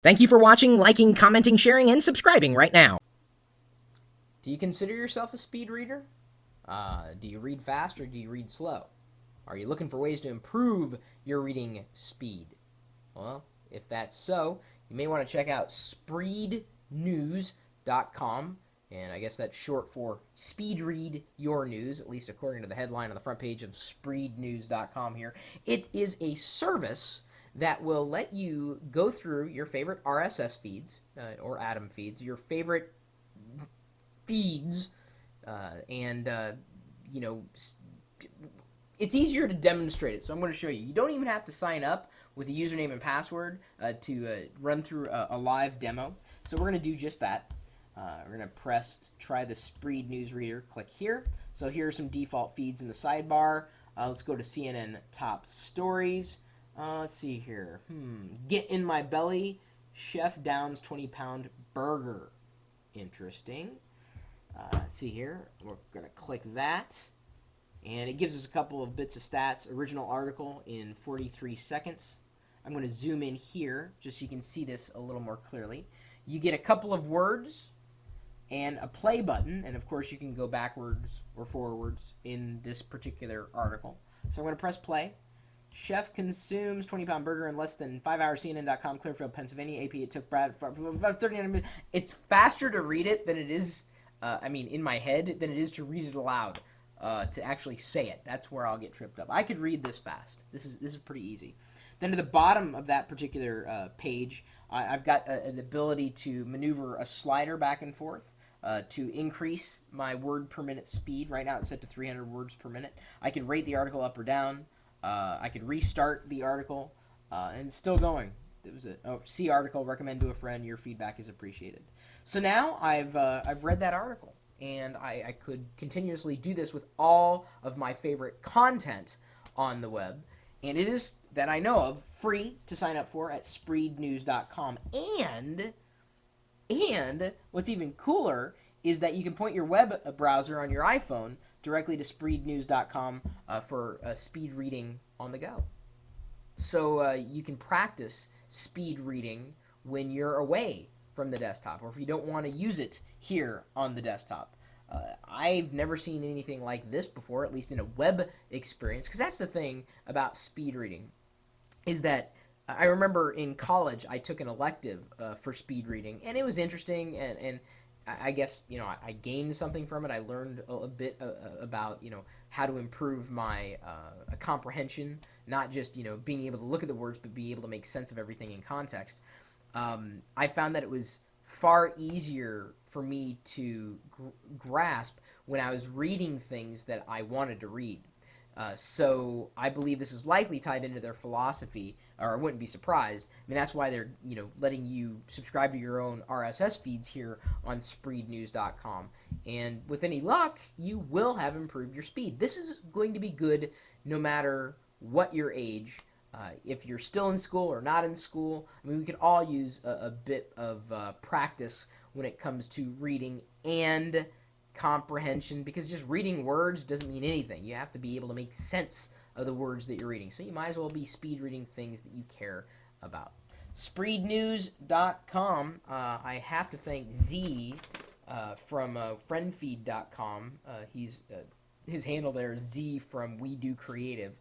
Thank you for watching, liking, commenting, sharing, and subscribing right now. Do you consider yourself a speed reader? Do you read fast or do you read slow? Are you looking for ways to improve your reading speed? Well, if that's so, you may want to check out spreednews.com. And I guess that's short for Speed Read Your News, at least according to the headline on the front page of spreednews.com here. It is a service that will let you go through your favorite RSS feeds or Atom feeds, your favorite feeds, and you know, it's easier to demonstrate it. So I'm going to show you. You don't even have to sign up with a username and password to run through a live demo. So we're going to do just that. We're going to try the Spreed News Reader. Click here. So here are some default feeds in the sidebar. Let's go to CNN Top Stories. Let's see here. Get in my belly. Chef downs 20-pound burger. Interesting. Let's see here. We're going to click that. And it gives us a couple of bits of stats. Original article in 43 seconds. I'm going to zoom in here just so you can see this a little more clearly. You get a couple of words and a play button. And, of course, you can go backwards or forwards in this particular article. So I'm going to press play. Chef consumes 20-pound burger in less than 5 hours. CNN.com, Clearfield, Pennsylvania. AP, it took Brad about 39 minutes. It's faster to read it than it is, in my head, than it is to read it aloud. To actually say it. That's where I'll get tripped up. I could read this fast. This is pretty easy. Then to the bottom of that particular page, I've got an ability to maneuver a slider back and forth to increase my word per minute speed. Right now it's set to 300 words per minute. I could rate the article up or down. I could restart the article, and it's still going. It was see article, recommend to a friend. Your feedback is appreciated. So now I've read that article. And I could continuously do this with all of my favorite content on the web. And it is, that I know of, free to sign up for at spreednews.com. And what's even cooler is that you can point your web browser on your iPhone directly to spreednews.com for speed reading on the go. So you can practice speed reading when you're away from the desktop, or if you don't want to use it here on the desktop. I've never seen anything like this before, at least in a web experience, because that's the thing about speed reading, is that I remember in college I took an elective for speed reading, and it was interesting, and I guess, I gained something from it. I learned a bit about, how to improve my comprehension, not just, being able to look at the words, but be able to make sense of everything in context. I found that it was far easier for me to grasp when I was reading things that I wanted to read. So I believe this is likely tied into their philosophy, or I wouldn't be surprised. That's why they're letting you subscribe to your own RSS feeds here on spreednews.com. And with any luck, you will have improved your speed. This is going to be good no matter what your age. If you're still in school or not in school, we could all use a bit of practice when it comes to reading and comprehension, because just reading words doesn't mean anything. You have to be able to make sense of the words that you're reading. So you might as well be speed reading things that you care about. Spreednews.com. I have to thank Z from friendfeed.com. His handle there is Z from We Do Creative.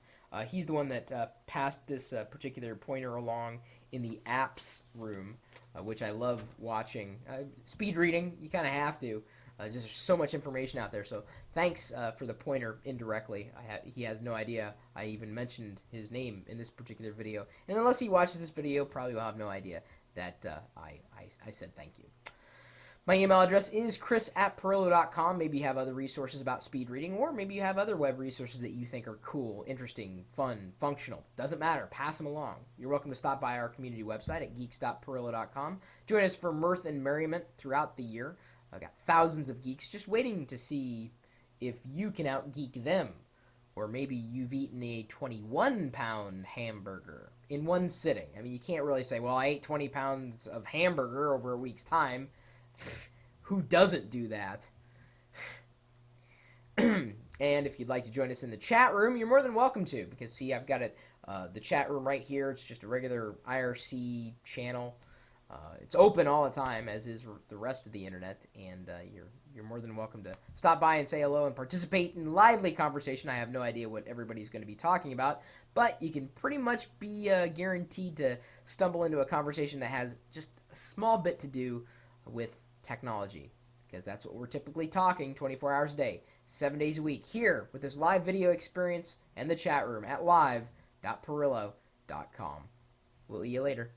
He's the one that passed this particular pointer along in the apps room, which I love watching. Speed reading, you kind of have to. Just there's so much information out there. So thanks for the pointer indirectly. He has no idea I even mentioned his name in this particular video. And unless he watches this video, probably will have no idea that I said thank you. My email address is chris@pirillo.com. Maybe you have other resources about speed reading, or maybe you have other web resources that you think are cool, interesting, fun, functional. Doesn't matter. Pass them along. You're welcome to stop by our community website at geeks.pirillo.com. Join us for mirth and merriment throughout the year. I've got thousands of geeks just waiting to see if you can out-geek them. Or maybe you've eaten a 21-pound hamburger in one sitting. You can't really say, well, I ate 20 pounds of hamburger over a week's time. Who doesn't do that? And if you'd like to join us in the chat room, you're more than welcome to, because, see, I've got it, the chat room right here. It's just a regular IRC channel. It's open all the time, as is the rest of the internet, and you're more than welcome to stop by and say hello and participate in lively conversation. I have no idea what everybody's going to be talking about, but you can pretty much be guaranteed to stumble into a conversation that has just a small bit to do with technology, because that's what we're typically talking 24 hours a day, 7 days a week, here with this live video experience and the chat room at live.pirillo.com. We'll see you later.